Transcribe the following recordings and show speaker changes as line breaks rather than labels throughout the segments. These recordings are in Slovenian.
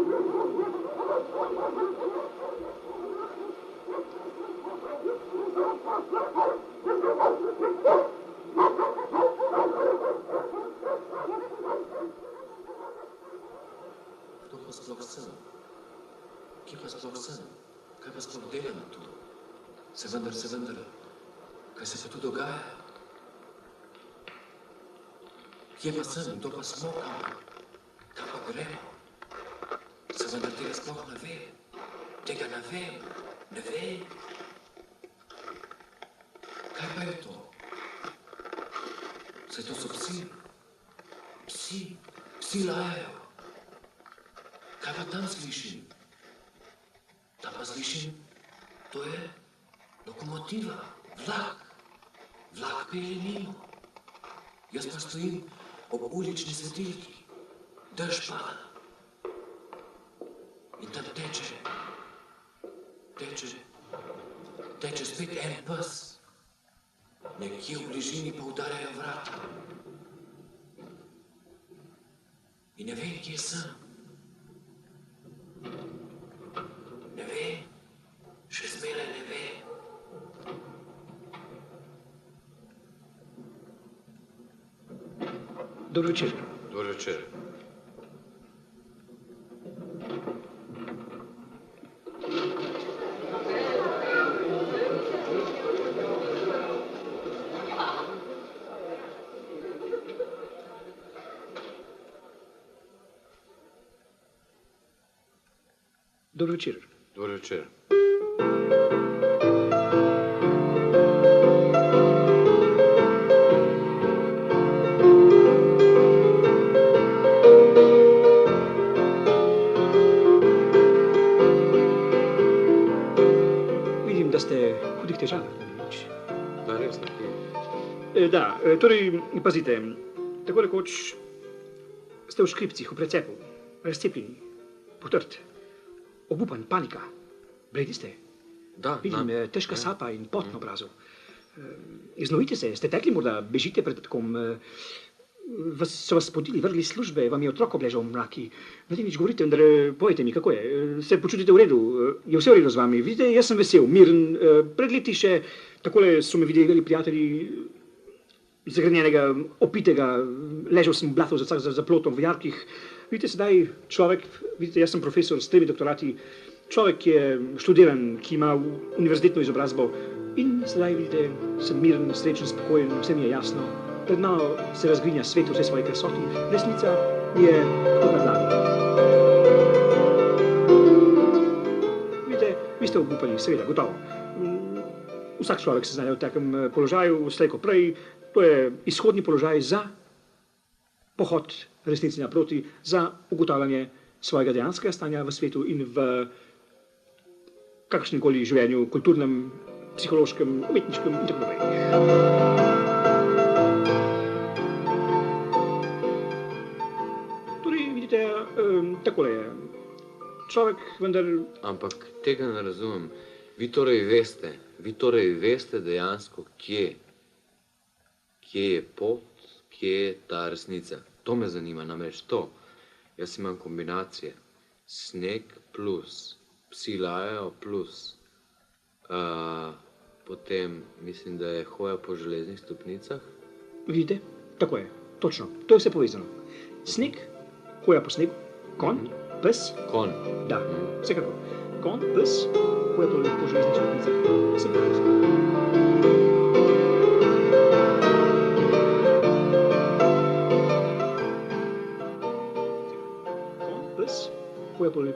Kdo pa sploh sem? Kje pa sploh sem? Kaj pa sploh delam tu? Se vendar, kaj se pa tu dogaja? Kje pa sem? Kdo pa smo? Kam pa gremo? Se vendar tega sploh ne ve. Tega ne vem. Ne vem. Kaj pa je to? Saj to so psi. Psi lajajo. Kaj pa tam slišim? Tam pa slišim, to je lokomotiva, vlak. Vlak pelje mimo. Jaz pa stojim ob ulični svetilki. Dež pada. In tam teče spet en pes. Nekje v bližini pa udarjajo vrata. In ne vem, kje sem. Ne vem, še zmeraj ne vem.
Dobro večer.
Dobro večer.
Dobro večer.
Dobro večer.
Vidim, da ste v hudih težavah, Danilič.
Da, res, nekje.
Torej, pazite, tako rekoč ste v škripcih, v precepu, razcepljeni, potrti. Obupan, panika. Bledi ste?
Da.
Vidim, težka sapa in pot na obrazu. Iznovite se, ste tekli morda, bežite pred kom, so vas spodili, vrgli službe, vam je otrok obležal v mraki. Mladenič, govorite, vendar povejte mi, kako je? Se počutite v redu? Je vse v redu z vami? Vidite, jaz sem vesel, miren, pred leti še takole so me videli prijatelji zagrnjenega, opitega, ležal sem v blatu za plotom v jarkih. Vidite, sedaj človek, vidite, jaz sem profesor s 3 doktorati, človek je študiran, ki ima univerzitetno izobrazbo in sedaj, vidite, sem miren, srečen, spokojen, vse mi je jasno. Pred mano se razgrinja svet v vse svoje krasoti, resnica je kot na dlani. Vidite, vi ste obupani, seveda, gotovo. Vsak človek se znajde v takem položaju, slej ko prej, to je izhodni položaj za pohod resnici naproti, za ugotavljanje svojega dejanskega stanja v svetu in v kakršnemkoli življenju, kulturnem, psihološkem, umetniškem in tako naprej. Torej, vidite, takole je. Človek vendar...
Ampak tega ne razumem. Vi torej veste dejansko, kje je pot, kje je ta resnica. To me zanima, namreč to. Jaz imam kombinacije. Sneg plus, psi lajajo plus, potem mislim, da je hoja po železnih stopnicah.
Vidite, tako je, točno, to je vse povezano. Sneg, hoja po snegu, konj, pes.
Konj.
Da, vsekako. Konj, pes, hoja po železnih stopnicah. Sem povezano.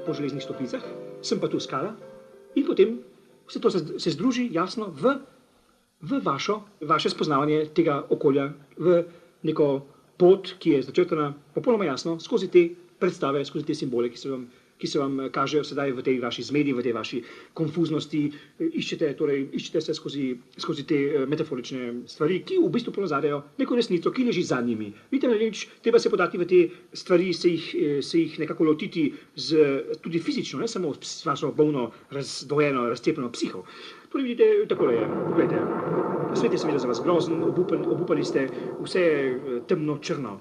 Po železnih stopnicah, sem pa tu skala in potem vse to se združi jasno v vaše spoznavanje tega okolja, v neko pot, ki je začrtana popolnoma jasno skozi te predstave, skozi te simbole, ki se vam kažejo sedaj v tej vaši zmedi, v tej vaši konfuznosti. Iščete se skozi te metaforične stvari, ki v bistvu ponazarjajo neko resnico, ki leži za njimi. Vidite, Mladenič, treba se podati v te stvari, se jih nekako lotiti tudi fizično, ne samo s vašo bolno, razdvojeno, razcepljeno psiho. Torej, vidite, takole je, pogledajte, svet je seveda za vas grozen, obupali ste, vse temno, črno.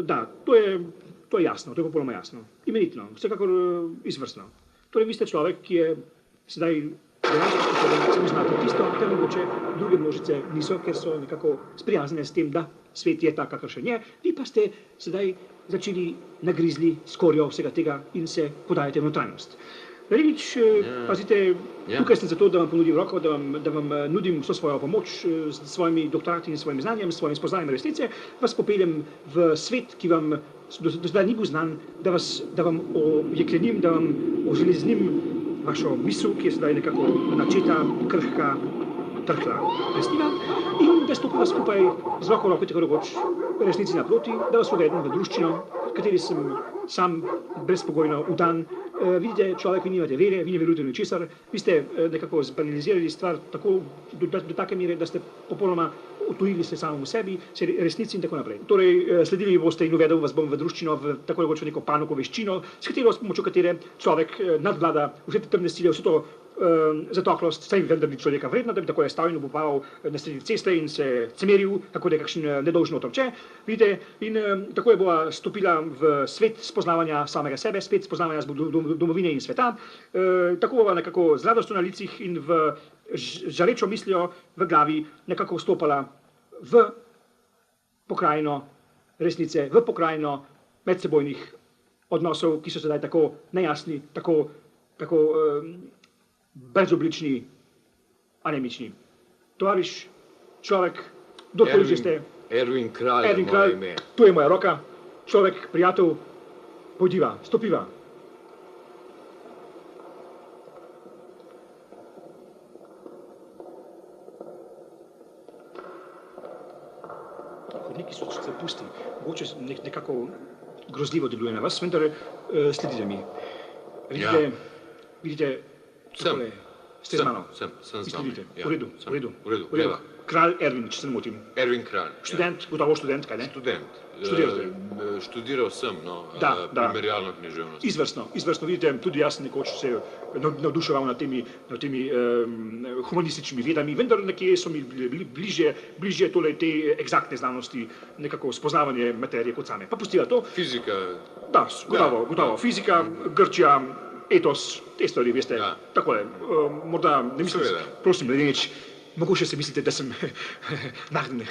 Da, to je to je jasno, to je popolnoma jasno. Imenitno, vsekakor izvrstno. Torej, vi ste človek, ki je sedaj dejansko sposoben se uznati tisto, kar mogoče druge množice niso, ker so nekako sprijaznjene s tem, da svet je tak, kakršen je. Vi pa ste sedaj začeli nagrizli skorjo vsega tega in se podajate v notranjost. Renič, pazite, tukaj sem zato, da vam ponudim roko, da vam nudim vso svojo pomoč s svojimi doktorati in svojim znanjem, s svojim spoznanjem resnice, vas popeljem v svet, ki vam do zdaj ni bil znan, da vam ojeklenim, da vam oželeznim vašo misel, ki je sedaj nekako načeta, krhka, trhla, resniva, in da stopiva skupaj z roko v roko, tako rekoč, resnici naproti, da vas uvedem v druščino, v kateri sem sam brezpogojno vdan. Vidite, človek, vi nimate vere, vi ne verujete v ničesar, vi ste nekako zbanalizirali stvar tako do take mere, da ste popolnoma utujili se samemu sebi, se resnici in tako naprej. Torej, sledili boste in uvedel vas bom v druščino, v tako rekoč neko panoko veščino, s katero, s pomočjo katere človek nadvlada vse te temne sile, vse to zatoklost, saj vendar ni človeka vredno, da bi tako je stal in obupaval na sredi ceste in se cmeril, kako da je kakšen nedolžen otrokče. Vidite, in tako je bova stopila v svet spoznavanja samega sebe, svet spoznavanja domovine in sveta. Tako bova nekako z radostjo na licih in v žarečo mislijo v glavi nekako vstopala v pokrajino resnice, v pokrajino medsebojnih odnosov, ki so sedaj tako nejasni, tako brezoblični, anemični. Tovariš, človek, kdorkoli že ste.
Ervin Kralj je moje ime.
Tu je moja roka. Človek, prijatelj, pojdiva, stopiva. Hodniki so sicer pusti, mogoče nekako grozljivo deluje na vas, vendar sledite mi. Vidite, takole, ste z mano?
Sem z vami.
V redu, v redu.
Greva.
Kralj Ervin, če se ne motim.
Ervin Kralj.
Študent, gotovo študent, kaj ne?
Študent.
Študirate?
Študiral sem,
Da.
primerjalno književnost.
Izvrstno, vidite, tudi jaz nekoč se navduševal nad temi humanističnimi vedami, vendar nekje so mi bili bližje tole te eksaktne znanosti, nekako spoznavanje materije kot same. Pa pustiva to.
Fizika.
Da, gotovo. Fizika, Grčija, etos, te stvari, veste, takole, morda, ne mislim, prosim, Mladenič, mogoče se mislite, da sem nahden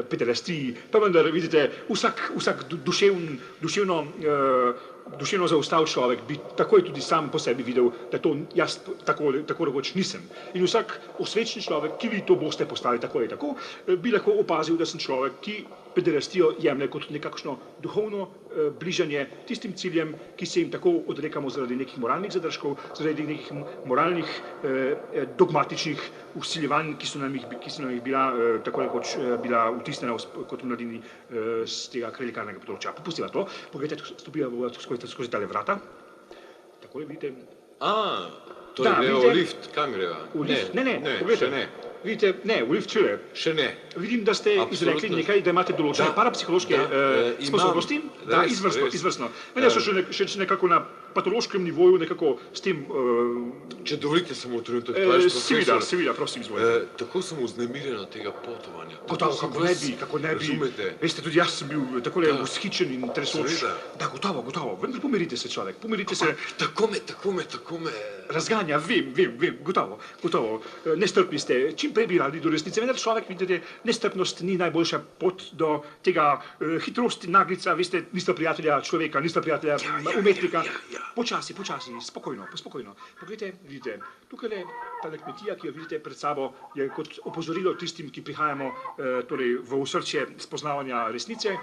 pederastiji, pa vendar, vidite, vsak duševno zaustav človek bi takoj tudi sam po sebi videl, da to jaz tako rekoč nisem. In vsak osvečen človek, ki vi to boste postali tako ali tako, bi lahko opazil, da sem človek, ki pederastijo jemlje kot nekakšno duhovno bližanje tistim ciljem, ki se jim tako odrekamo zaradi nekih moralnih zadržkov, zaradi nekih moralnih dogmatičnih vsiljevanj, ki so nam jih bila tako rekoč bila vtisnjena kot mladini z tega krelikarnega področja. Popustiva to, pogledajte, stopiva skozi tale vrata. Takole vidite.
To je greva v lift, kam greva?
Ne, pogledajte. Vidite, ne, v lift čuje.
Še ne.
Vidim, da ste izrekli nekaj, da imate določene parapsihološke sposobnosti. Da, izvrstno. Mene so še nekako na patološkem nivoju nekako s tem...
Če dovolite samo trenutek,
seveda, prosim, izvolite.
Tako sem vznemirjen od tega potovanja.
Gotovo, kako ne bi.
Razumete?
Veste, tudi jaz sem bil takole vzhičen in tresoč. Da, gotovo. Vendar pomirite se, človek, pomirite se.
Tako me...
Razganja, vem, gotovo. Nestrpni ste, čim prej bi radi do resnice. Vendar človek, vidite, nestrpnost ni najboljša pot do tega hitrosti, naglica, veste, nista prijatelja človeka, nista prijatelja umetnika. Počasi, spokojno. Poglejte, vidite, tukaj tale kmetija, ki jo vidite pred sabo, je kot opozorilo tistim, ki prihajamo torej v osrčje spoznavanja resnice,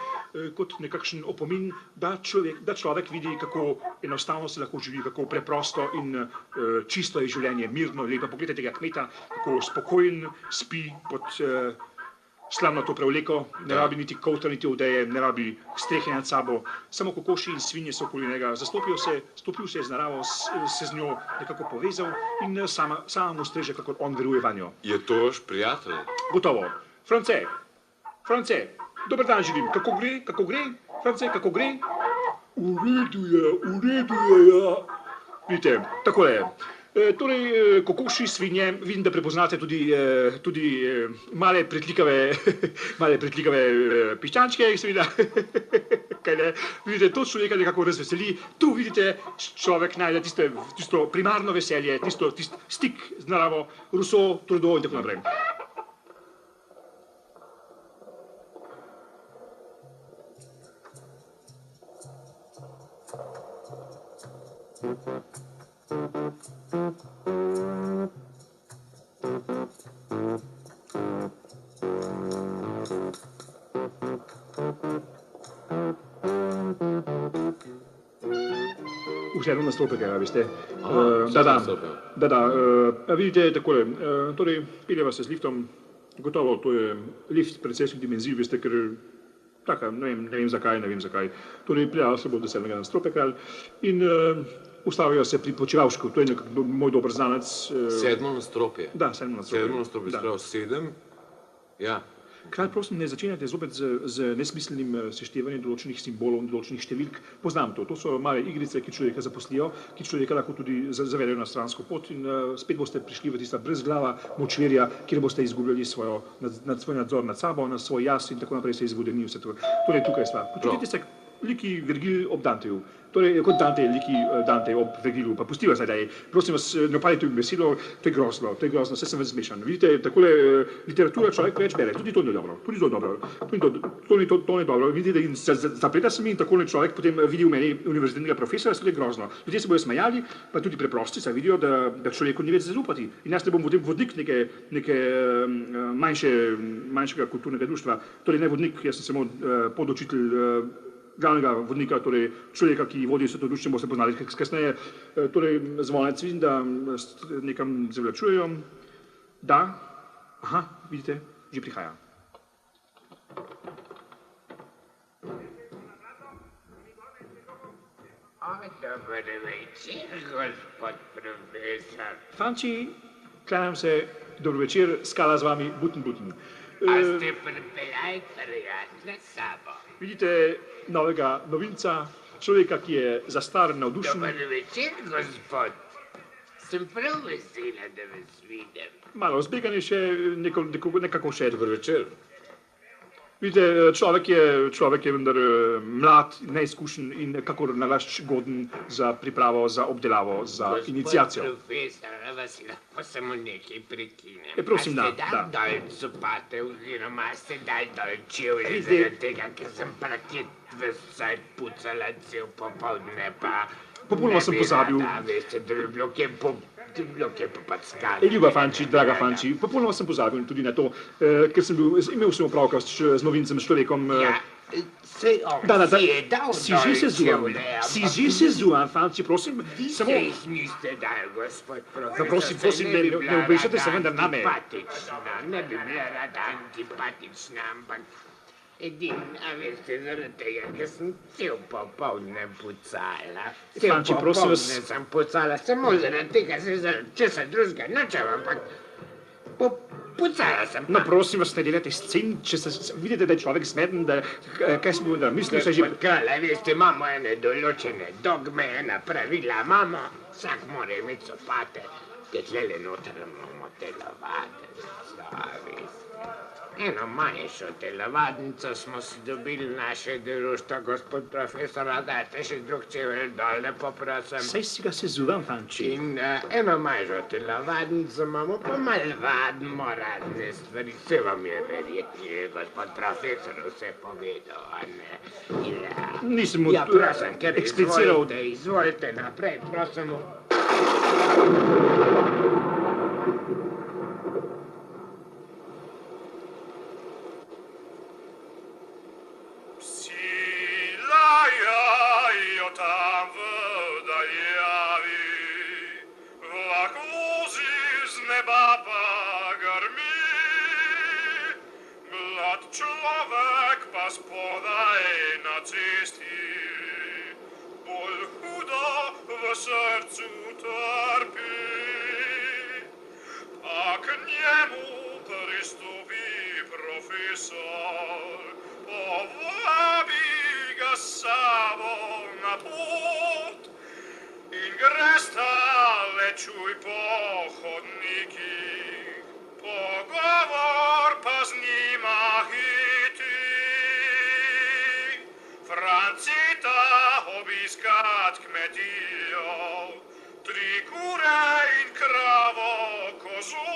kot nekakšen opomin, da človek vidi, kako enostavno se lahko živi, kako preprosto in čisto je življenje, mirno, lepo. Poglejte tega kmeta, kako spokojen spi pod slamnato prevleko, ne rabi niti kovta, niti odeje, ne rabi strehe nad sabo, samo kokoši in svinje so okoli njega. Stopil se je z naravo, se z njo nekako povezal in sama mu streže, kako on veruje vanjo.
Je to vaš prijatelj?
Gotovo. France, dober dan želim. Kako gre? France, kako gre? V redu je, ja. Vidite, takole je. Kokoši, svinje, vidim, da prepoznate tudi male pretlikave, male pretlikave piščančke, seveda. Kaj ne? Vidite, to človeka nekako razveseli. Tu vidite, človek najde tisto primarno veselje, tisti stik z naravo, Rousseau, Trudeau in tako naprej. Vseeno nastopek, veste. Vidite takole, torej peljeva se z liftom, gotovo to je lift precejšnjih dimenzij, veste, ker taka, ne vem zakaj, torej peljava se bo do 7. nadstropja in ustavijo se pri Počivalšku, to je nekako moj dober znanec.
7. nadstropje?
Da, 7. nadstropje.
7. nadstropje, sprav 7? Ja.
Kralj, prosim, ne začenjate zopet z nesmiselnim seštevanjem določenih simbolov, določenih številk. Poznam to so male igrice, ki človeka zaposlijo, ki človeka lahko tudi zavedejo na stransko pot in spet boste prišli v tista brezglava močvirja, kjer boste izgubljali svoj nadzor nad sabo, na svoj jaz in tako naprej se izvodenil vse to. Torej, tukaj je stvar. Počutite se liki Virgil ob Danteju. Torej, kot Dante, liki Dante ob Virgilu, pa pustiva zdaj, daj. Prosim vas, ne upadajte v besedo, to je grozno, vse sem več zmešan. Vidite, takole literatura človek več bere, tudi to ni dobro, to ni dobro. Vidite, zapleta se mi in takole človek potem vidi v meni univerzitetnega profesora, to je grozno. Ljudje se bojo smejali, pa tudi preprosti se vidijo, da človeku ni več zaupati. In jaz ne bom potem vodnik neke manjšega kulturnega društva, torej ne vodnik, jaz sem samo podučitelj glavnega vodnika, torej človeka, ki vodi vse to društvo, boste poznali kasneje. Torej, zvonec vidim, da nekam zavlačujejo. Da, aha, vidite, že prihaja.
Dober večer, gospod profesor.
Fanči, klanjam se, dobro večer, skala z vami, buten.
A ste pripeljali prijatelja s sabo?
Vidite novega novinca, človeka, ki je zastar, navdušen.
Dober večer, gospod. Sem prav vesela, da vas vidim.
Malo zbeganje še, nekako še.
Dober večer.
Vidite, človek je vendar mlad, neizkušen in kakor nalašč goden za pripravo, za obdelavo, za iniciacijo.
Gospod profesor, vas lahko samo nekaj prekinem.
Prosim, da.
A ste dal dol copate oziroma ste dal dol čevlje zaradi tega, ker sem parket ves cajt pucala cel popoldne, pa
Popolnoma sem pozabil.
Da, veste, da bi bilo kje popackali.
Ljuba Fanči, draga Fanči, popolnoma sem pozabil tudi na to, ker imel sem opravka z novincem, s človekom.
Ja, sej on si je dal dol čevlje.
Si že sezujem, Fanči, prosim.
Vi se jih niste dal, gospod profesor.
Prosim, ne obešate se vendar name.
Ne bi bila rada antipatična, ampak a veste, zaradi tega, ker sem cel popoldne pucala.
Fanči, prosim vas.
Cel popoldne sem pucala, samo zaradi tega, zaradi česa drugega nočem, ampak pucala sem pa.
No, prosim vas, ne delate scen, če se vidite, da je človek smeden, da kaj se bo da mislil, se že...
Gospod Kralj, veste, imamo ene določene dogme, ena pravila, vsak mora imeti copate, ker tlele noter imamo telovadnico, veste. Eno manjšo telovadnico smo si dobili naše društvo, gospod profesor, dajte še drug čevelj dol, lepo prosim.
Saj si ga sezuvam, Fanči.
In eno manjšo telovadnico imamo, pa malo vadimo razne stvari, vse vam je verjetno, gospod profesor, vse povedal, a ne?
Nisem mu
prosim, ker
ekspliciral.
Izvolite naprej, prosim.
Človek pa spodaj na cesti, bolj hudo v srcu trpi. A k njemu pristopi profesor, povabi ga s sabo na pot in gresta le čuj po hodnikih, pogovor pa z njima hiti. Francita obiskat kmetijo, 3 kure in kravo kozu,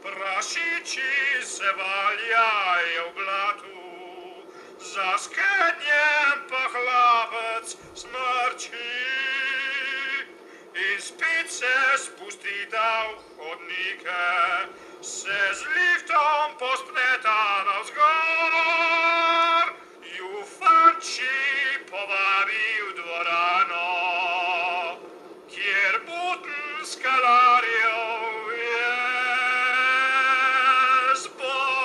prašiči se valjajo v blatu, za skednjem pa hlapec smrči. In spet se spustita v hodnike, se z liftom pospleta navzgor, ju fanči povabi v dvorano, kjer buten skalarjev je zbor.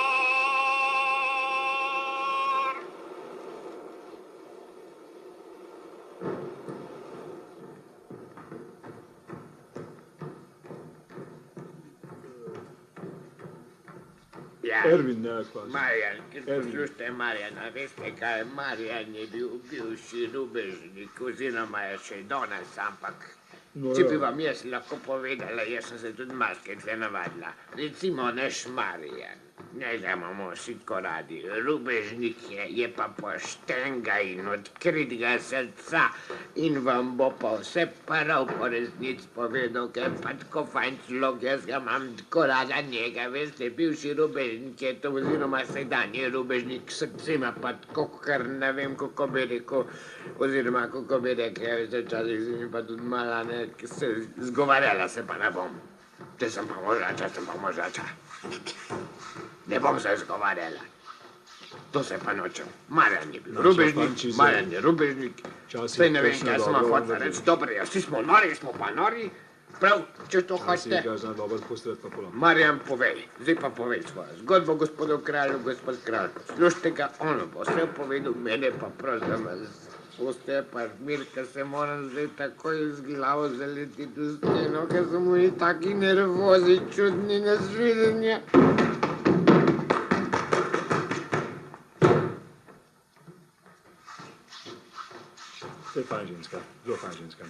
Ja,
Ervin, ne, kvas.
Marjan, poslušajte Marjana, veste kaj, Marjan je bil bivši rubežnik, oziroma je še danes, ampak
No,
če
ja.
bi vam jaz lahko povedala, jaz sem se tudi marsikaj tle navadila. Recimo naš Marjan, ne da imamo vsi tako radi, rubežnik je pa poštenega in odkritega srca in vam bo pa vse prav po resnici povedal, ker je pa tako fajn človek, jaz ga imam tako rada njega, veste, bivši rubežnik je to, oziroma sedanji rubežnik, srce ima pa tako, kar ne vem, kako bi rekel, oziroma kako bi rekel, veste, včasih se mi pa tudi mala, ne, se zgovarjala se pa ne bom. Če sem pa možača, sem pa možača. Ne bom se zgovarjala. To se pa nočem. Marjan je bil rubežnik, Marjan je rubežnik. Saj ne vem, kaj sem hotel reči. Dobro, vsi smo pa nori. Prav, če to hočete. Marjan, povej, zdaj pa povej svojo zgodbo, gospodov kralju, gospod kralj. Poslušajte ga, ono bo vse povedal, mene pa prosim, puste pa mir, ker se moram zdaj takoj z glavo zaletiti v steno, ker so moji taki nervozi, čudni nasvidenja.
To je fajn ženska, zelo fajn ženska.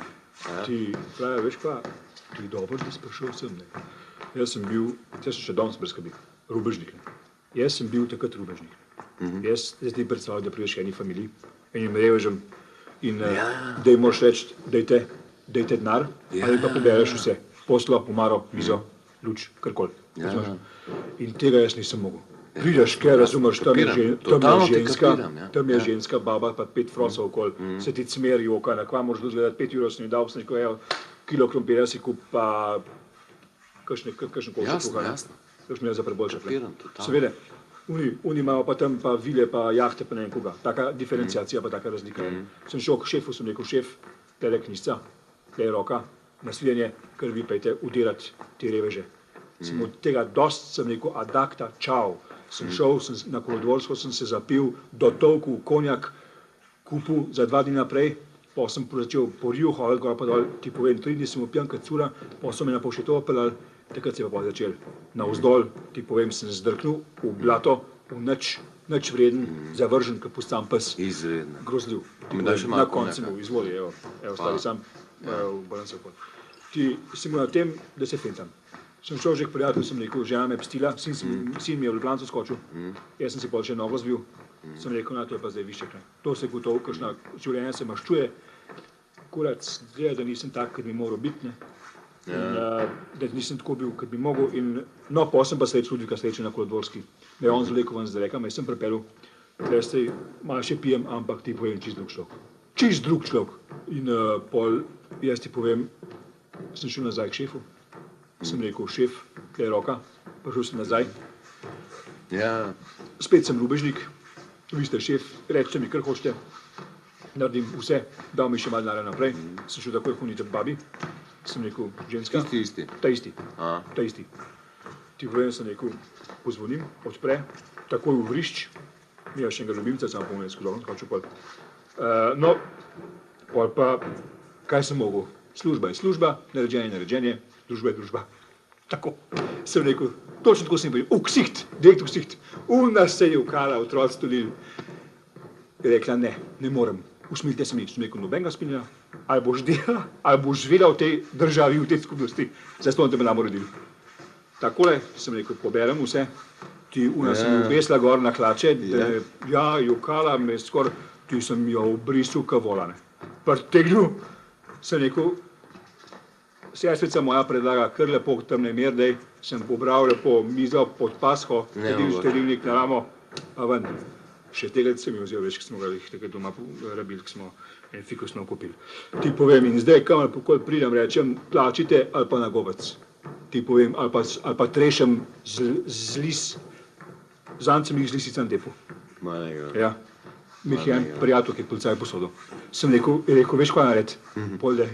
Ti pravi, veš kva, ti dobro, da si prišel sem, ne. Jaz sem bil, jaz sem še danes brezskrbi, rubežnik, ne. Jaz sem bil takrat rubežnik. Jaz ti predstavljam, da prideš eni familiji, enim revežem in da jim moraš reči, dajte denar, ali pa pobereš vse, poslo, omaro, mizo, luč, karkoli. In tega jaz nisem mogel. Prideš, ker razumeš, tam je ženska baba, pa 5 frosov okoli, se ti cmeri oka, na kva moraš gledati 5 ur, sem jim dal, sem rekel, evo, kilo krompirja si kup, pa kakšen koliko kuha. Kakšen je za preboljšati. Seveda, oni imajo pa tam pa vile, pa jahte, pa ne vem koga. Taka diferenciacija, pa taka razlika. Sem šel k šefu, sem rekel, šef, tele knjižca, tele roka, nasvidenje, ker vi pejte udirati te reveže. Sem od tega dost, sem rekel, adakta, čau. Sem šel na kolodvorsko, sem se zapil, dotolku konjak, kupil za 2 dni naprej, pa sem začel po Riju hoditi, gor pa dol, ti povem, 3 dni sem upijan kot cura, pa so me na Povšetovo peljali, takrat se je pa začel. Navzdol, ti povem, sem zdrknil v blato, v nič vreden, zavržen, kot pustan pes.
Izredno.
Grozljiv. Na koncu sem bil, izvoli, evo, stari sam, obrnem se okoli. Ti si mu na tem, da se fentam. Sem šel že k prijatelju, sem rekel, žena me je pstila, sin mi je v Ljubljanico skočil, jaz sem si pol še nogo zvil, sem rekel, to je pa zdaj višek. To se gotovo, kakšna življenja se maščuje, kurac, gleda, da nisem tak, kot bi moral biti, da nisem tako bil, kot bi mogel, in no, pa sem pa Ludvika srečal na Kolodvorski, me je on zvlekel ven z reka, me sem prepelil, zdaj malo še pijem, ampak ti povem, čist drug človek. Čist drug človek. In pol, jaz ti povem, sem šel nazaj k šefu. Sem rekel, šef, tle je roka, prišel sem nazaj. Spet sem rubežnik, vi ste šef, rečete mi, kar hočete, naredim vse, dal mi še malo denarja naprej, sem šel takoj huniti babi, sem rekel, ženska, ta isti. Ti povem, sem rekel, pozvonim, odpre, takoj v vrišč, mi je še enega ljubimca, samo pomeni skozi okno, skočil pol. No, pol pa, kaj sem mogel? Služba je služba, naređenje, družba je družba. Tako, sem rekel, točno tako sem povedal, v ksiht, direkt v ksiht. Nas se je ukala, otroci stolili. Je rekla, ne morem, usmilite se mi, sem rekel, nobenega spinja, ali boš delal, ali boš živela v tej državi, v tej skupnosti, zastonj te me nam uredili. Takole sem rekel, poberem vse, ti sem obesla gor na hlače, ja, jokala me skoraj, ti sem jo obrisal kavolane. Prtegnil, sem rekel, sestrica moja predlaga kar lepo temne merdej, sem pobral lepo mizo pod pasho, štedilnik na ramo, a ven. Še tega sem jo vzel več, ki smo ga takrat doma rabili, ki smo en fikusno kupili. Ti povem, in zdaj, kamor pokoj pridem, rečem, plačite ali pa na gobec. Ti povem, ali pa trešem z lis, zancem jih z lisicam tepu.
Malega.
Ja. Mi je en prijatelj, ki je policaj posodil. Sem rekel, veš kaj nared? Polde,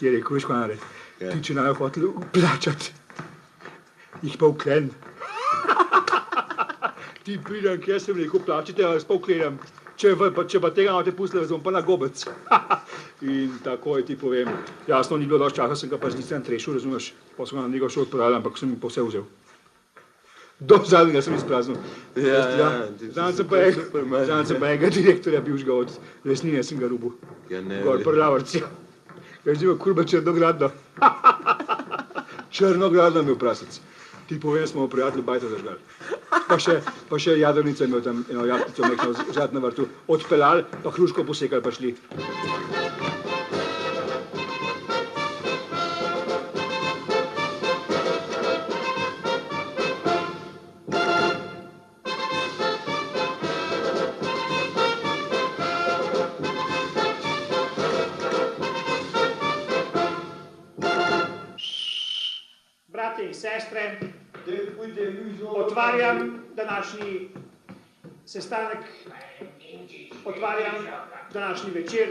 je rekel, veš kaj nared? Ti, če naj hotel plačati, jih pa uklen. Ti pridem, kjer sem rekel, plačite, ali pa uklenem. Če pa tega imate pustili, bom pa na gobec. In tako je ti povem. Jasno, ni bilo dosti časa, sem ga pa z lisicam trešil, razumeš? Pa sem ga na njega šel odpravljati, ampak sem mi pa vse vzel. Do zadnjega sem izpraznil. Znam sem pa enega direktorja bivšega od Lesnine, sem ga rubil. Gor pri Lavrci. Ga živo kurba črnogradno. Črnogradno mi v prasec. Ti povem, smo prijatelji bajta zažgali. Pa še jadrnica imel tam eno jadrnico nekno vzad na vrtu. Odpeljali, pa hruško posekali, pa šli.
Brate in sestre, otvarjam današnji sestanek, otvarjam današnji večer.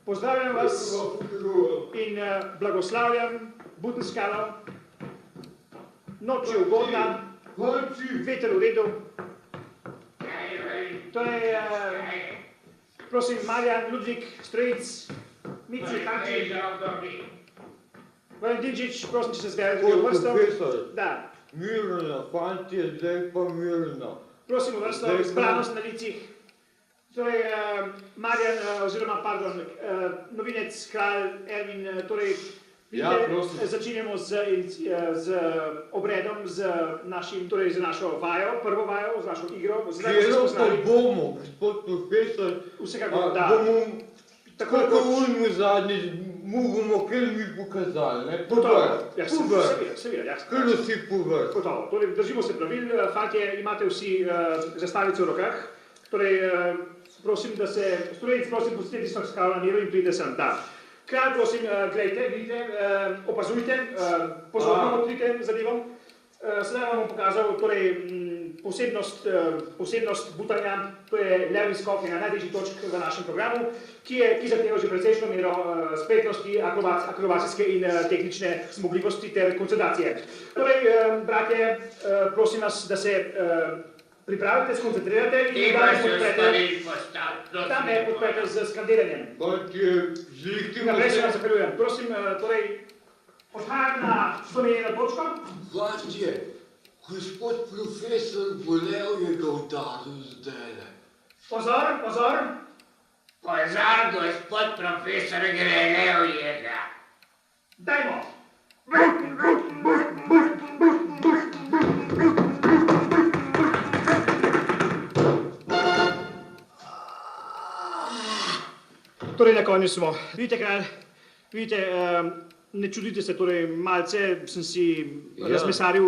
Pozdravljam vas in blagoslavljam Butenskalo. Noč je ugodna, veter v redu. Torej, prosim, Marjan, Ludvik, Strojec, Mici, Hanči. Valentinčič, prosim, če se zberete v vrsto. Da.
Mirno, fantje, zdaj pa mirno.
Prosim v vrsto, zbranost na licih. Torej, Marjan, oziroma, pardon, novinec, kralj, Ervin, torej, vidite, začinjamo z obredom, z našo vajo, prvo vajo, z našo igro.
Kjer pa bomo, gospod profesor,
Vsekakor, da.
bomo, tako unmu zadnji, mu bomo kar mi pokazali, ne?
Seveda, jasno.
Kar vsi povrt.
Gotovo. Torej, držimo se pravil, fantje, imate vsi zastavice v rokah. Torej, prosim, da se, Strojec, prosim, pustite tisto skalo na miru in pride sem, da. Kralj, prosim, gledajte, vidite, opazujte, pozorno odkrite zadevom. Sedaj vam bom pokazal, torej, posebnost butanja, to je levi skok, ena najtežjih točk v našem programu, ki zahteva že precejšnjo mero spretnosti, akrobacijske in tehnične zmogljivosti ter koncentracije. Torej, bratje, prosim vas, da se pripravite, skoncentrirate in da me podprete z skandiranjem. Naprej se vam zahvaljujem. Prosim, torej, odhajam na spomenjeno točko.
Vatje, gospod profesor Bolev je ga udaril zdajle.
Pozor, pozor.
Pozor, gospod profesor Grelev je ga.
Dajmo. Torej, na konju smo. Vidite, kralj, vidite, ne čudite se, torej, malce sem si razmesaril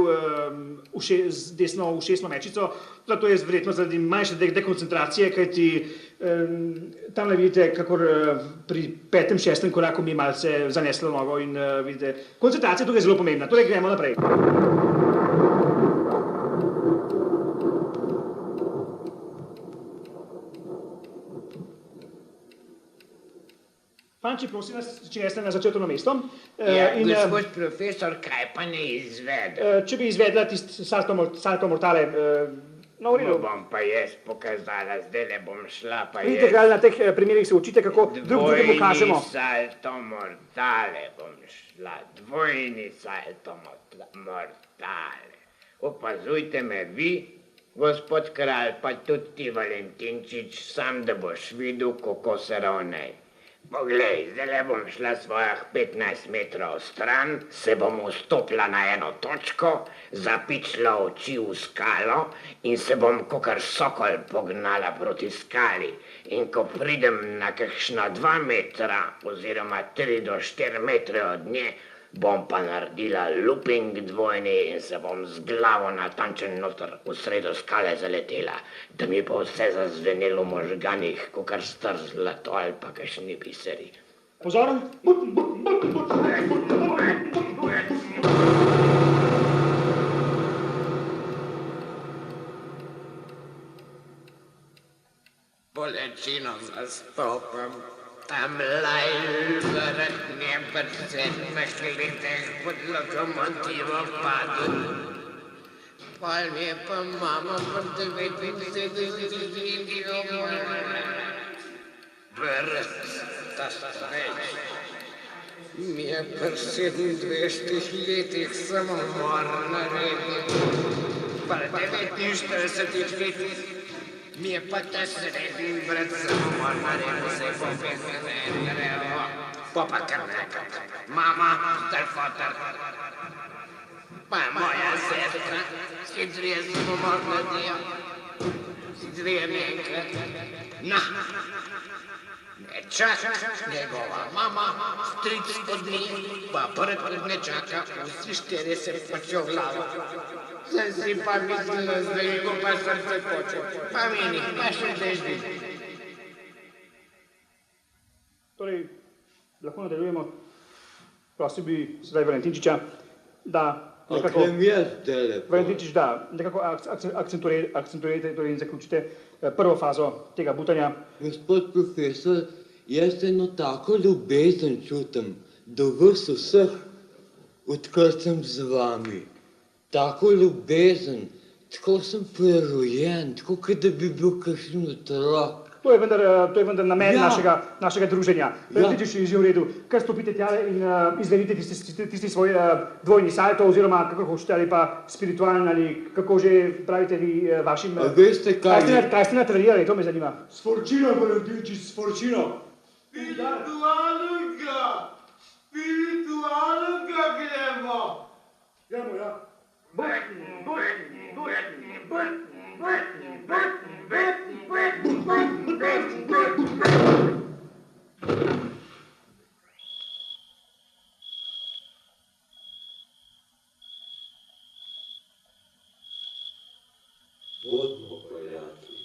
z desno ušesno mečico, to je verjetno zaradi manjše dekoncentracije, kajti tamle vidite, kakor pri 5., 6. koraku mi je malce zaneslo nogo in vidite, koncentracija tukaj je zelo pomembna. Torej, gremo naprej. Fanči, prosim vas, če jeste na začetno mesto.
Gospod profesor, kaj pa ne izvede?
Če bi izvedla tisti salto mortale, no, v redu.
Bom pa jaz pokazala, zdaj ne bom šla pa jaz.
Vidite, kralj, na teh primerih se učite, kako drugemu kažemo.
Dvojni salto mortale bom šla, dvojni salto mortale. Opazujte me vi Gospod kralj, pa tudi ti, Valentinčič, sam da boš videl, kako se ravnaj. Poglej, zdaj bom šla svojih 15 metrov stran, se bom vstopila na eno točko, zapičila oči v skalo in se bom kakor sokol pognala proti skali. In ko pridem na kakšna 2 metra oziroma 3 do 4 metre od nje, bom pa naredila looping dvojni in se bom z glavo natančen noter v sredo skale zaletela, da mi bo vse zazvenelo v možganih, kakor star zlato ali pa kakšni biseri.
Pozor!
Bolečino zastopam, tam lajvrtne brcetne klite pod lokomotivo padel. Pol mi je pa mama pod 79 vrsta starejša. Mi je pri 27 letih samomor naredil. Pri 49 letih mi je pa ta srednji brat samomor naredil, se je popehnil. Pa kar nekaj. Mama, fotar. Pa moja sestra, si 30 samomor naredil. Si 2 nekaj. Na. Nečaka, njegova mama, stric od njih, pa prd nečaka, vsi 4 se počel glavo. Sem si pa mislila, zdaj ko pa srce poče, pa meni, pa še deždi.
Torej, lahko nadaljujemo. Prosil bi sedaj Valentinčiča, da nekako... Valentinčič, da nekako akcentuirate in zaključite prvo fazo tega butanja.
Gospod profesor, jaz eno tako ljubezen čutim do vas vseh, odkar sem z vami. Tako ljubezen, tako sem prerojen, tako kot da bi bil kakšen otrok.
To je vendar namen našega druženja. Valentinčič je že v redu. Kar stopite tjale in izvedite tisti svoj dvojni salto, oziroma kako hočete, ali pa spiritualni, ali kako že pravite vi vašim...
Veste kaj?
Kaj ste natrenirali, to me zanima.
S forčino, Valentinčič, s forčino. Spiritualnega gremo.
Gremo, ja.
Bodimo prijatelji,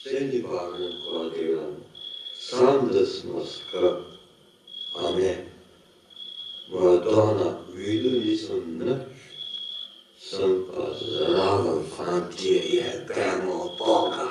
se ni varno, ko delamo, sam da smo skrb, a ne. Madonna, videl nisem nič, sem pa zraven, fantje, jebemo Boga.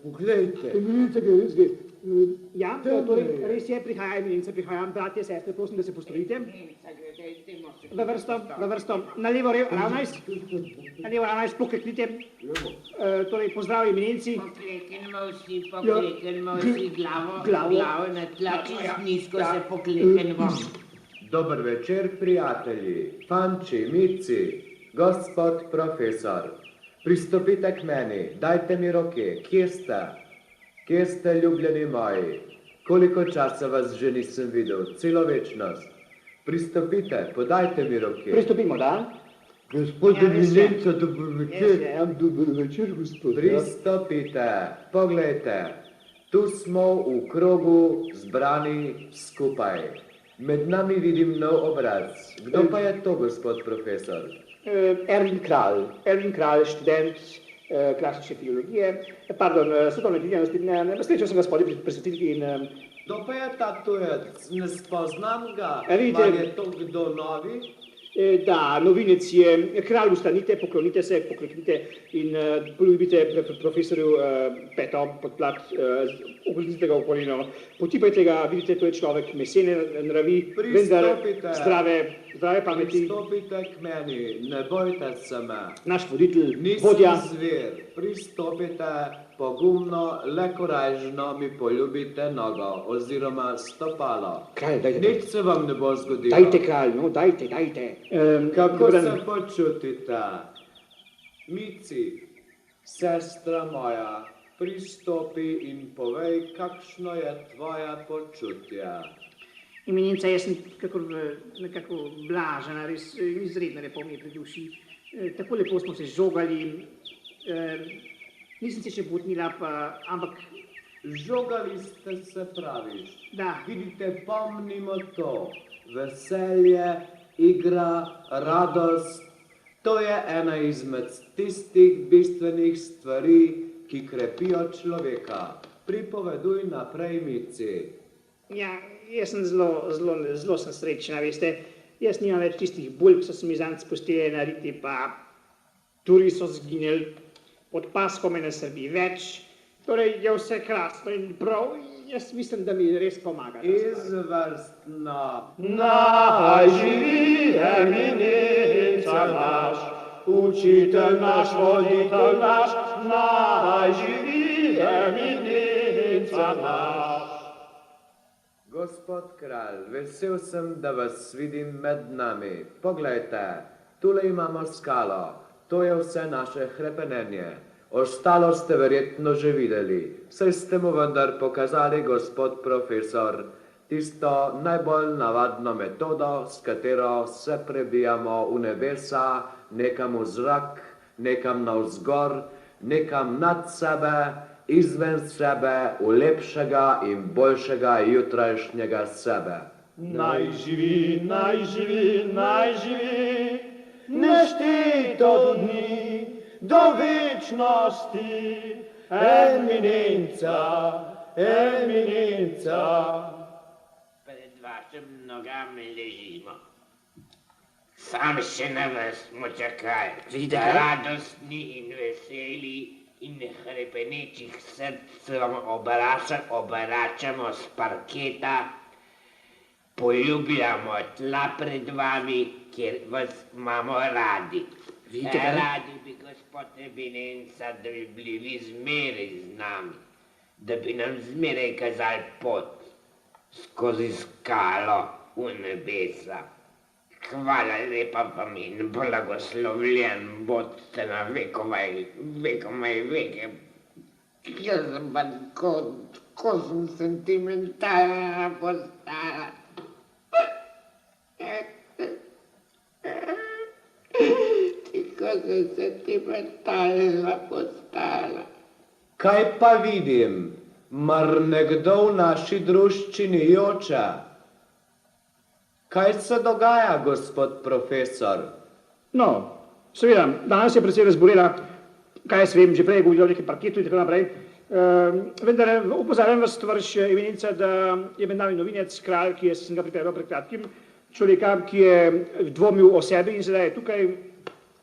Poglejte.
Ja, torej, res je, prihaja eminenca, prihajam, bratje, sestre, prosim, da se postorite. V vrsto, na levo ravnajs, pokleknite. Torej, pozdrav eminenci.
Pokleknimo vsi glavo na tla, nizko se pokleknimo.
Dober večer, prijatelji, fanči, mici, gospod profesor. Pristopite k meni, dajte mi roke, kje ste? Kje ste, ljubljeni moji? Koliko časa vas že nisem videl, celo večnost. Pristopite, podajte mi roke.
Pristopimo, da?
Gospod eminenca, dober večer. Dober večer, gospod.
Pristopite, poglejte, tu smo v krogu zbrani skupaj. Med nami vidim nov obraz. Kdo pa je to, gospod profesor?
Erwin Kralj, študent klasične filologije, svetovne književnosti, srečal sem ga spodaj presvetiti in...
Kdo pa je ta tujec? Ne spoznam ga.
Vidite,
ali je to kdo novi?
Da, novinec je, kralj ustanite, poklonite se, pokleknite in poljubite profesorju peto podplat, oglizite ga v koleno, potipajte ga, vidite, to je človek mesene nravi, vendar zdrave pameti.
Pristopite k meni, ne bojte se me.
Naš voditelj,
Nisem
vodja.
zver, pristopite pogumno, le korajžno mi poljubite nogo oziroma stopalo.
Kralj, dajte.
Nič se vam ne bo zgodilo.
Dajte, kralj, no, dajte.
Kako se počutite? Mici, sestra moja, pristopi in povej, kakšno je tvoje počutje.
Eminenca, jaz sem nekako blažena, res izredno lepo mi je pri duši. Tako lepo smo se žogali, nisem se še butnila, ampak...
Žogali ste se, praviš.
Da.
Vidite, pomnimo to. Veselje, igra, radost, to je ena izmed tistih bistvenih stvari, ki krepijo človeka. Pripoveduj naprej, Mici.
Ja, jaz sem zelo sem srečna, veste. Jaz nimam več tistih bulk, so se mi zanj spustili na riti, pa turi so zginili, pod paskom me ne srbi več. Torej, je vse krasno in prav, jaz mislim, da mi res pomaga.
Izvrstno.
Naj živi eminenca naš, učitelj naš, voditelj naš, naj živi eminenca naš.
Gospod kralj, vesel sem, da vas vidim med nami. Poglejte, tule imamo skalo, to je vse naše hrepenenje. Ostalo ste verjetno že videli, saj ste mu vendar pokazali, gospod profesor, tisto najbolj navadno metodo, s katero se prebijamo v nebesa, nekam v zrak, nekam navzgor, nekam nad sebe, izven sebe, v lepšega in boljšega jutrajšnjega sebe.
Naj živi, naj živi, naj živi, neštito dni, do večnosti, eminenca, eminenca.
Pred vašim nogami ležimo. Sam še na vas smo čakali, radostni in veseli in hrepenečih src se vam obračamo s parketa, poljubljamo tla pred vami, kjer vas imamo radi. Radi bi, gospod Eminenca, da bi bili vi zmeraj z nami, da bi nam zmeraj kazali pot skozi skalo v nebesa. Hvala lepa vam in blagoslovljen bodite na vekomaj veke. Jaz sem pa tako sem sentimentalna postala. Tako sem sentimentalna postala.
Kaj pa vidim? Mar nekdo v naši druščini joče? Kaj se dogaja, gospod profesor?
No, seveda, danes je precej razbolela, kaj jaz vem, že prej je govoril o nekem parketu in tako naprej. Vendar opozarjam vas, tovariš Eminenca, da je med nami novinec, kralj, ki sem ga pripeljal pred kratkim, človeka, ki je dvomil o sebi in sedaj je tukaj.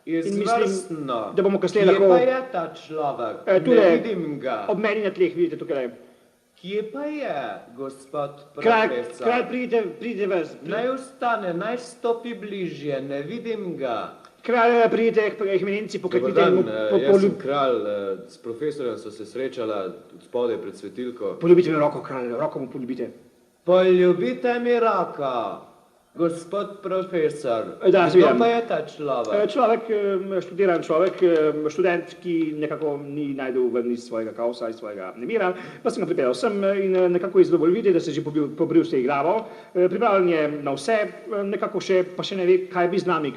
Izvrstno.
Da bomo kasneje lahko...
Kje pa je ta človek? Ne vidim ga.
Ob meni na tleh, vidite tukaj.
Kje pa je, gospod profesor?
Kralj, pridite vas.
Naj ustane, naj stopi bližje, ne vidim ga.
Kralj, pridite k Eminenci, pokleknite.
Dobar dan, jaz sem kralj, s profesorjem so se srečala spodaj pred svetilko.
Poljubite mi roko, kralj, roko mu poljubite.
Poljubite mi roko. Gospod profesor,
da,
kdo pa je ta človek?
Človek, študiran človek, študent, ki nekako ni najdel ven iz svojega kaosa, iz svojega nemira, pa sem ga pripeljal sem in nekako je zelo bolj videti, da se že pobril se igravo, pripravljen je na vse, nekako še, pa še ne ve, kaj bi z nami,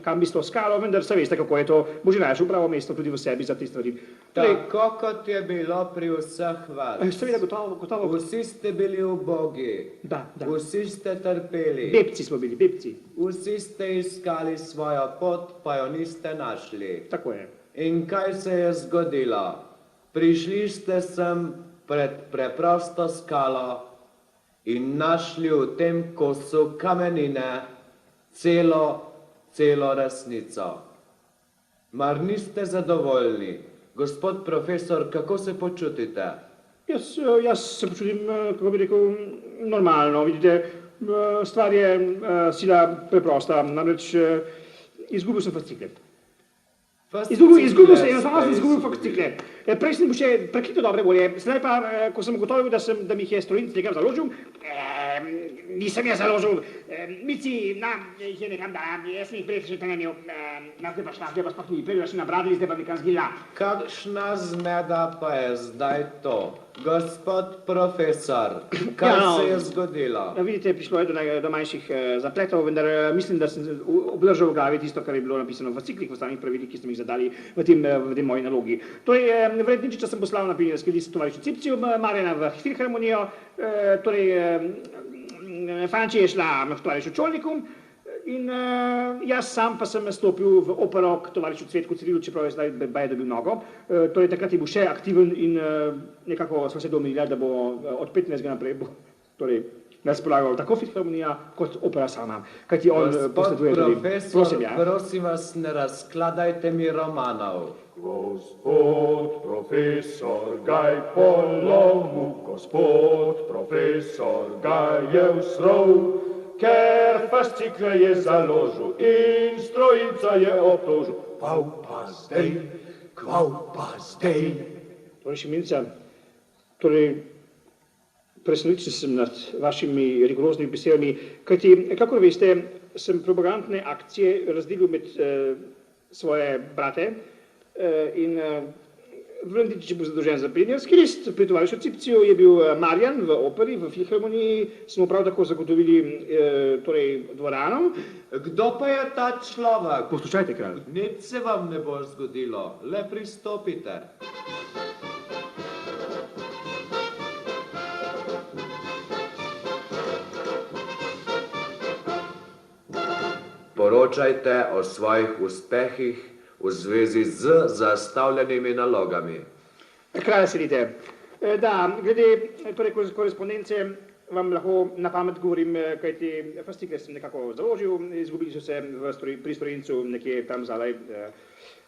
kam bi s to skalo, vendar se veste, kako je to, bo že našel pravo mesto tudi v sebi za te stvari.
Tako kot je bilo pri vseh vas.
Seveda, gotovo.
Vsi ste bili ubogi.
Da.
Vsi ste trpeli.
Bebci smo bili, bebci.
Vsi ste iskali svojo pot, pa jo niste našli.
Tako je.
In kaj se je zgodilo? Prišli ste sem pred preprosto skalo in našli v tem kosu kamenine celo celo resnico. Mar niste zadovoljni? Gospod profesor, kako se počutite?
Jaz se počutim, kako bi rekel, normalno. Vidite, stvar je sila preprosta, namreč izgubil sem fascikle. Izgubil sem fascikle. Prej sem bil še prekito dobre volje, sedaj pa, ko sem ugotovil, da mi jih je strojnic nekam založil, nisem jaz založil, Mici nam jih je nekam dala, jaz sem jih prej še trenil, zdaj pa sploh ni, prej še nabradili, zdaj pa nekam zgila.
Kakšna zmeda pa je zdaj to? Gospod profesor, kaj se je zgodilo?
Vidite, prišlo je do manjših zapletov, vendar mislim, da sem obdržal v glavi tisto, kar je bilo napisano v ciklih, v ostalih pravilih, ki sem jih zadali v tem moji nalogi. Torej, Vredničiča sem poslal na pionirski list tovarišu Cipciju, Marjana v filharmonijo, torej Fanči je šla k tovarišu Čolniku in jaz sam pa sem stopil v opero k tovarišu Cvetku Cirilu, čeprav je zdaj baje dobil nogo. Torej takrat je bil še aktiven in nekako smo se domenili, da bo od 15. naprej torej razpolagal tako filharmonija kot opera sama. Kajti on posleduje tudi,
prosim, prosim vas, ne razkladajte mi romanov.
Gospod profesor ga je polomil, gospod profesor ga je usrov, ker fascikle je založil in strojnica je obtožil. Kvav pa zdaj.
Torej, Šimilca, presenečen sem nad vašimi rigoroznimi besedami, kajti, kakor veste, sem propagandne akcije razdelil med svoje brate in Vredničič je bil zadolžen za pionirski list, pri tovarišu Cipciju je bil Marjan v operi, v filharmoniji, smo prav tako zagotovili dvorano.
Kdo pa je ta človek?
Poslušajte, kralj.
Nič se vam ne bo zgodilo, le pristopite. Poročajte o svojih uspehih v zvezi z zastavljenimi nalogami.
Kralj, sedite. Da, glede korespondence vam lahko na pamet govorim, kajti fascikle sem nekako založil, izgubili so se pri strojnicu nekje tam zadaj.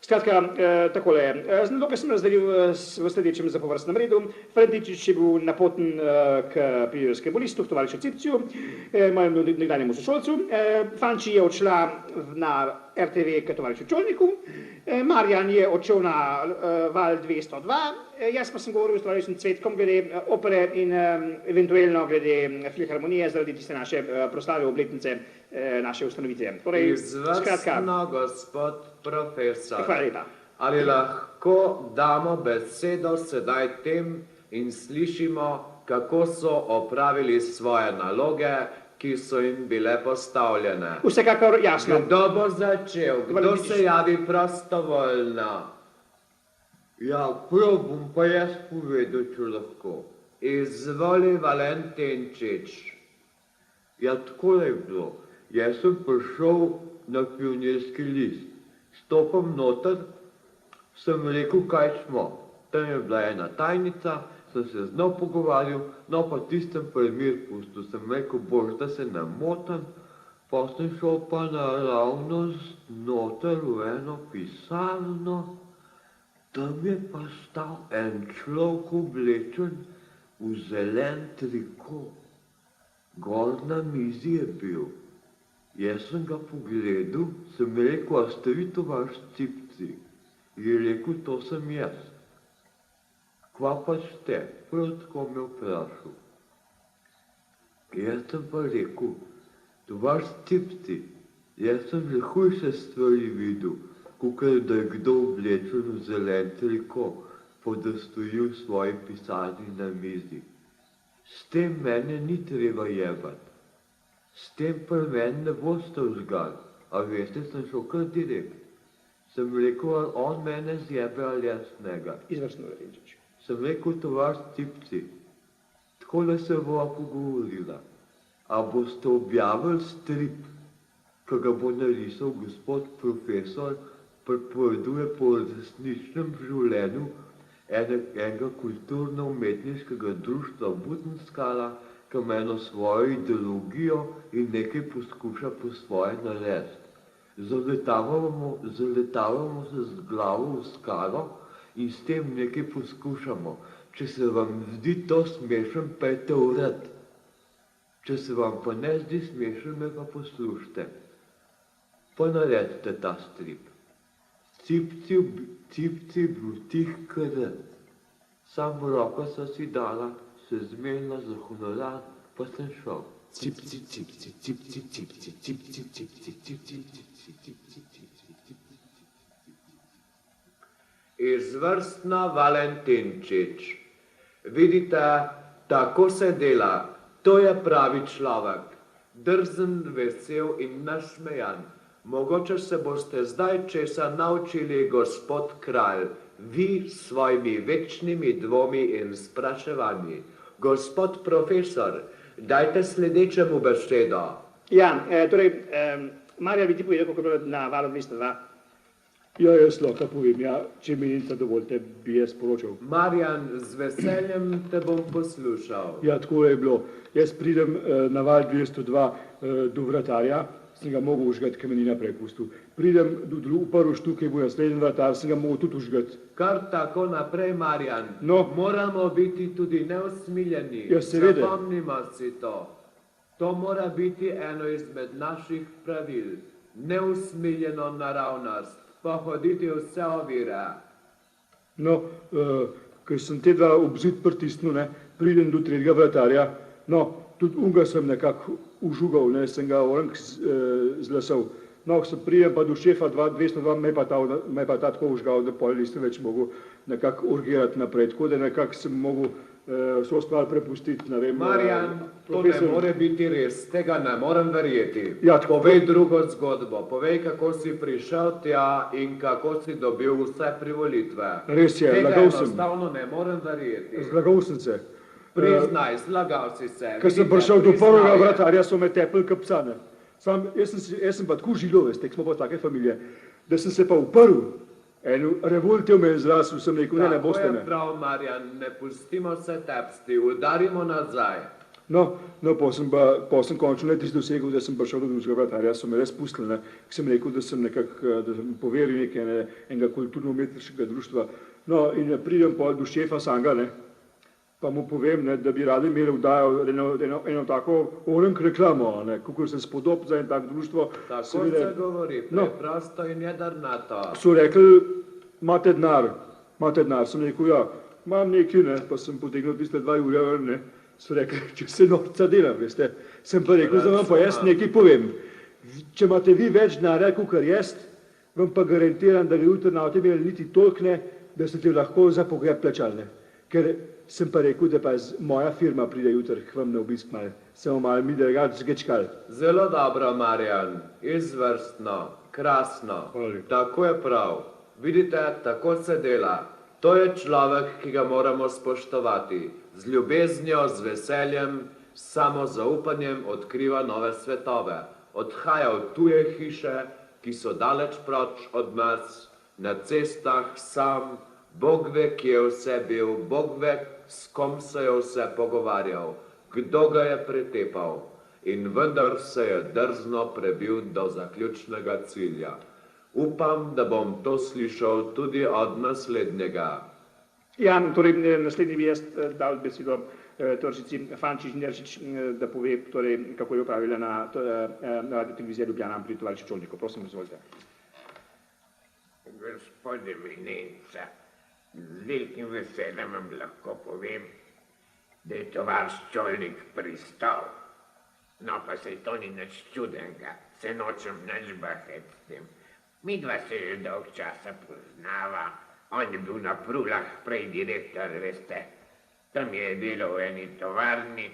Skratka, takole, naloge sem razdelil v sledečem zapovrstnem redu. Vredničič je bil napoten k pionirskemu listu, k tovarišu Cipciju, mojemu nekdanjemu sošolcu. Fanči je odšla na RTV k tovarišu Čolniku, Marjan je odšel na val 202, jaz pa sem govoril s tovarišem Cvetkom glede opere in eventualno glede filharmonije zaradi tiste naše proslave obletnice naše ustanovitve.
Izvrstno, gospod profesor.
Hvala lepa.
Ali lahko damo besedo sedaj tem in slišimo, kako so opravili svoje naloge, ki so jim bile postavljene?
Vsekakor jasno.
Kdo bo začel? Kdo se javi prostovoljno?
Ja, prav bom pa jaz povedal, če lahko.
Izvoli, Valentinčič.
Ja, takole je bilo. Jaz sem prišel na pionirski list. Stopam noter, sem rekel, kaj smo. Tam je bila ena tajnica, sem se z njo pogovarjal, no pa tistem primer pustil. Sem rekel, bož, da se ne motim, pa sem šel pa naravnost noter v eno pisarno. Tam je pa stal en človek oblečen v zelen triko. Gor na mizi je bil. Jaz sem ga pogledal, sem rekel, a ste vi tovaš Cipci? Je rekel, to sem jaz. Kva pa ste? Prav tako me vprašal. Jaz sem pa rekel, tovaš Cipci, jaz sem že hujše stvari videl, kakor da je kdo oblečen v zelen triko, pa da stoji v svoji pisarni na mizi. S tem mene ni treba jebati. S tem pri meni ne boste vzgali, a veste, sem šel kar direkt. Sem rekel, ali on mene zjebe ali jaz njega.
Izvrstno, Vredničič.
Sem rekel, tovaš Cipci, takole se bova pogovorila. A boste objavili strip, ki ga bo narisal gospod profesor, pripoveduje po resničnem življenju enega kulturno-umetniškega društva Butenskala, ki ima eno svojo ideologijo in nekaj poskuša po svoje narediti.
Zaletavamo se z glavo v skalo in s tem nekaj poskušamo. Če se vam zdi to smešen, pejte vred. Če se vam pa ne zdi smešen, me pa poslušajte. Pa naredite ta strip. Cip, cip, vtih kr. Sam roko so si dala, se zmenila za honorar, pa sem šel. Cip, cip, cip, cip, cip, cip, cip, cip, cip, cip, cip, cip, cip, cip, cip, cip, cip, cip.
Izvrstno Valentinčič. Vidite, tako se dela. To je pravi človek. Drzen, vesel in nasmejan. Mogoče se boste zdaj česa naučili, gospod kralj, vi s svojimi večnimi dvomi in spraševanji. Gospod profesor, dajte sledečemu besedo.
Ja, Marja, bi ti povedal, kako je bilo na valu 202?
Ja, jaz lahko povem, ja, če mi niste dovolite, bi jaz poročal.
Marjan, z veseljem te bom poslušal.
Ja, tako je bilo. Jaz pridem na val 202 do vratarja, sem ga mogel užgati, ker me ni naprej pustil. Pridem v prvi štuk, ki bo naslednji vratar, sem ga mogel tudi užgati.
Kar tako naprej, Marjan.
No.
Moramo biti tudi neusmiljeni.
Ja, seveda.
Zapomnimo si to. To mora biti eno izmed naših pravil. Neusmiljeno naravnost. Pohoditi vse ovire.
No, ker sem te dva obzid pritisnil, pridem do tretjega vratarja, no, tudi unga sem nekako užugal, sem ga orang zlasal. No, ko sem pridem pa do šefa 202, me pa ta tako užgal, da pol nisem več mogel nekako urgirati naprej, tako da nekako sem mogel vso stvar prepustiti, ne vem.
Marjan, to ne more biti res, tega ne morem verjeti.
Ja,
povej drugo zgodbo, povej, kako si prišel tja in kako si dobil vse privolitve.
Res je, lagal sem.
Tega enostavno ne morem verjeti.
Zlagal sem se.
Priznaj, zlagal si se.
Ker sem prišel do prvega vratarja, so me tepli kapcane. Jaz sem pa tako žilo, veste, smo pa take familije, da sem se pa uprl. En revolt je v meni zrasel, sem rekel, ne boste me.
Tako je prav, Marjan, ne pustimo se tepsti, udarimo nazaj.
No, pa sem končno tisti dosegel, da sem prišel do drugega vratarja, so me res pustili, ker sem rekel, da sem nekako, da sem poveril enega kulturno-umetniškega društva. No, in pridem pa do šefa Sanga, pa mu povem, da bi radi imeli vdajo eno tako orenk reklamo, kako se spodob za en tak društvo.
Tako se govori, preprosto in jedrnato.
So rekli, imate denar, sem rekel, ja, imam nekaj, pa sem potegnil tiste 2 ure, so rekli, če se norca delam, veste. Sem pa rekel, da vam pa jaz nekaj povem. Če imate vi več denarja, kakor jaz, vam pa garantiram, da ga jutri na avto imeli niti toliko, da ste ti lahko za pogreb plačali. Ker sem pa rekel, da pa moja firma pride jutri k vam na obisk malo. Sem malo mi drugače zgečkal.
Zelo dobro, Marjan. Izvrstno, krasno. Tako je prav. Vidite, tako se dela. To je človek, ki ga moramo spoštovati. Z ljubeznijo, z veseljem, s samozaupanjem odkriva nove svetove. Odhaja v tuje hiše, ki so daleč proč od nas, na cestah sam. Bog ve, kje je vse bil, Bog ve, s kom se je vse pogovarjal, kdo ga je pretepal in vendar se je drzno prebil do zaključnega cilja. Upam, da bom to slišal tudi od naslednjega.
Ja, torej naslednji bi jaz dal besedo Toršici Fančič Neršič, da pove, kako je upravila na televiziji Ljubljana pri tovarišu Čolniku. Prosim, izvolite.
Gospode Minenca, z velikim veseljem vam lahko povem, da je tovariš Čolnik pristal. No, pa se to ni nič čudenega, se nočem nič bahati s tem. Midva se že dolg časa poznava, on je bil na Prulah prej direktor, veste, tam je delal v eni tovarni,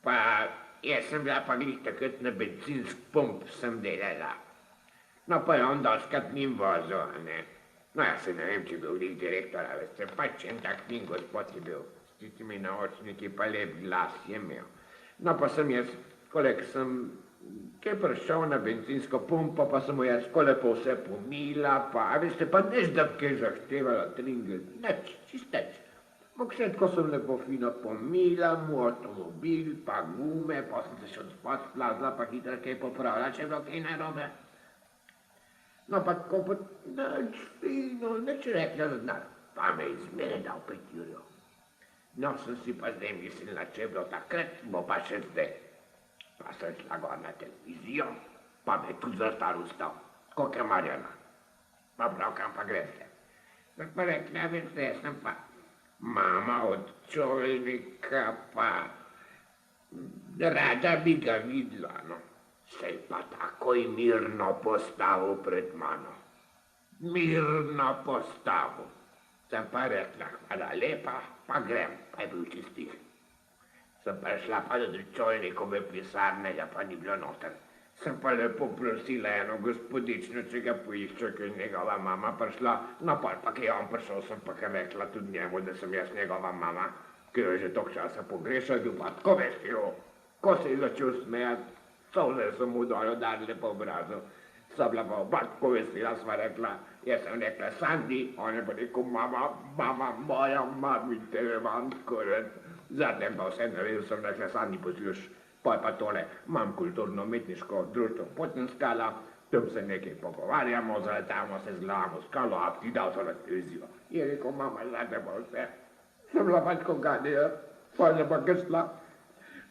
pa jaz sem bila pa glih takrat na bencinsk pump sem delala. No, pa je on doskrat njim vozil, No, jaz se ne vem, če je bil glih direktora, veste, pač en tak njim gospod je bil, s tistimi naočniki, pa lep glas je imel. No, pa sem jaz, kolik sem, kaj prišel na bencinsko pumpo, pa sem mu jaz lepo vse pomila, pa, veste, pa nič, da bi kaj zahtevala, tringel, nič, čist nič. Vse tako sem lepo fino pomila, mu avtomobil, pa gume, pa sem se še od spod splazila, pa hitro kaj popravila, če je bilo kaj narobe. No pa tako pa nič fino, nič rekla, da zna. Pa me izmere dal pred Jurjo. No, sem si pa zdaj mislila, če je bilo takrat, bo pa še zdaj. Pa sem šla gor na televizijo, pa me je tudi zastar ustal, kot je Marjana. Pa prav, kam pa greste. Sem pa rekla, veste, jaz sem pa mama od čolnika, pa rada bi ga videla, no. Se je pa takoj mirno postavil pred mano. Mirno postavil. Sem pa rekla, hvala lepa, pa grem, pa je bil čistih. Sem pa šla pa do čolnikove pisarne, ja pa ni bilo noter. Sem pa lepo prosila eno gospodično, če ga poišče, ker je njegova mama prišla. No pa ki je on prišel, sem pa rekla tudi njemu, da sem jaz njegova mama, ki jo je že toliko časa pogrešal, bil pa tako vesel. Ko se je začel smejati, solze so mu dol udarile po obrazu. Sva bila pa oba tako vesela, sva rekla, jaz sem rekla Sandi, on je pa rekel, mama, moja mamice, ne vam tako reči. Zadnjem pa vse naredil, sem rekla, Sandi, posluš, pa je pa tole, imam kulturno-umetniško društvo Potenskala, tam se nekaj pogovarjamo, zaletamo se z glavo skalo, a ti dal to na televizijo. Je rekel, mama, zadnjem pa vse. Sem bila pa tako gadija, pa je pa grsla.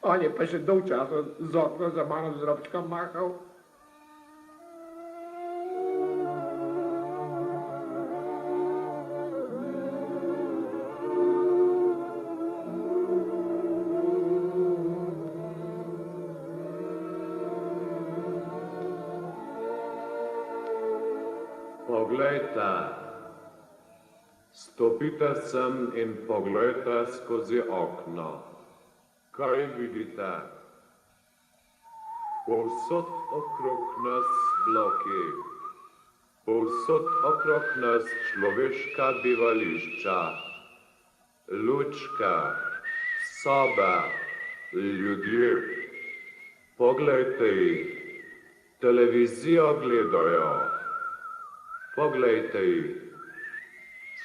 On je pa še dolg časa z okna za mano z robčkom mahal.
Poglejte, stopite sem in poglejte skozi okno. Kaj vidite? Povsod okrog nas bloki, povsod okrog nas človeška bivališča, lučke, sobe, ljudje. Poglejte jih, televizijo gledajo. Poglejte jih,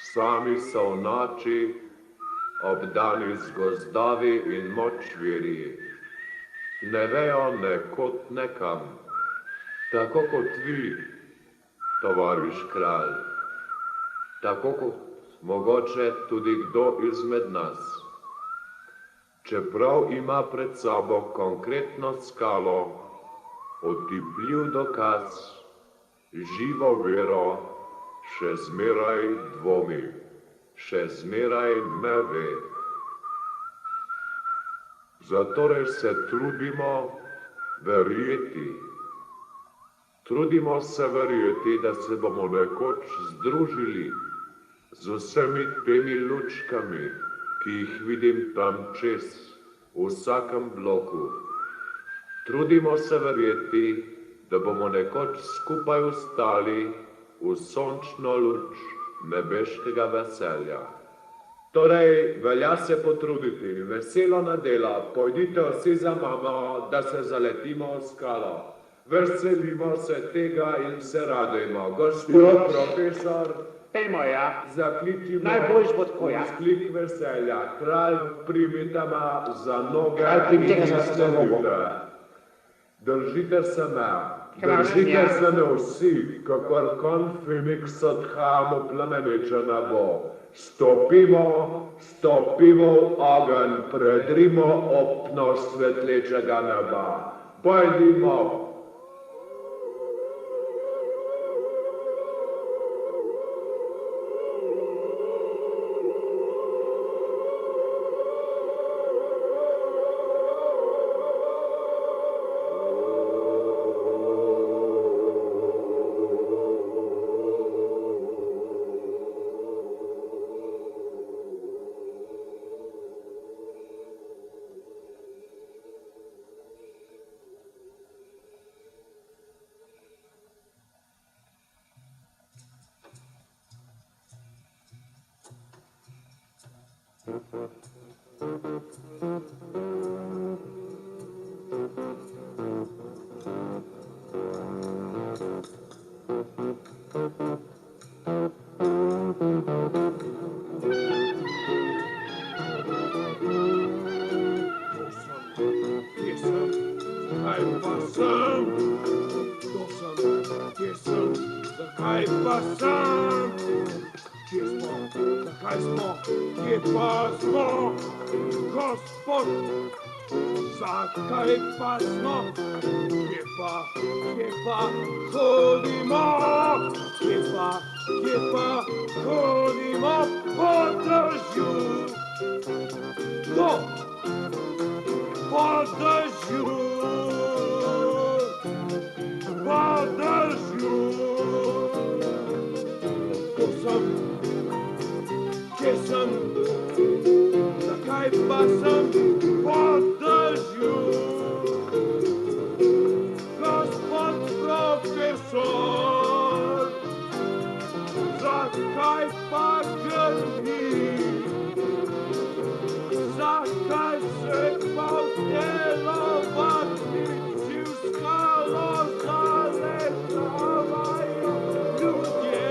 sami so v noči, obdani z gozdovi in močvirji. Ne vejo nekod nekam, tako kot vi, tovariš kralj, tako kot mogoče tudi kdo izmed nas. Čeprav ima pred sabo konkretno skalo, otipljiv dokaz, živo vero, še zmeraj dvomi. Še zmeraj ne ve. Zatorej se trudimo verjeti. Trudimo se verjeti, da se bomo nekoč združili z vsemi temi lučkami, ki jih vidim tam čez, v vsakem bloku. Trudimo se verjeti, da bomo nekoč skupaj vstali v sončno luč nebeškega veselja. Torej, velja se potruditi, veselo na dela, pojdite vsi za mamo, da se zaletimo v skalo. Veselimo se tega in se radujmo. Gospod profesor,
Pejmo, ja.
Zakličimo
Najboljš bo tako, ja.
vzklik veselja. Kralj primite me za noge
Kralj, primite ga
in
za
se
nogo.
Držite se me.
Kralj,
Držite
ja.
se me vsi, kakor kon Feniks odhajamo plameniče nebo. Stopimo v ogenj, predrimo opno svetlečega neba. Pojdimo.
Zakaj pa sem? Kje smo? Zakaj smo? Kje pa smo? Gospod, zakaj pa smo? Kje pa hodimo? Kje pa hodimo po dežju? Po dežju. Po dežju. Kje sem? Zakaj pa sem po dežju? Gospod profesor, zakaj pa grmi? Zakaj se pa v telovadnici v skalo zaletavajo ljudje?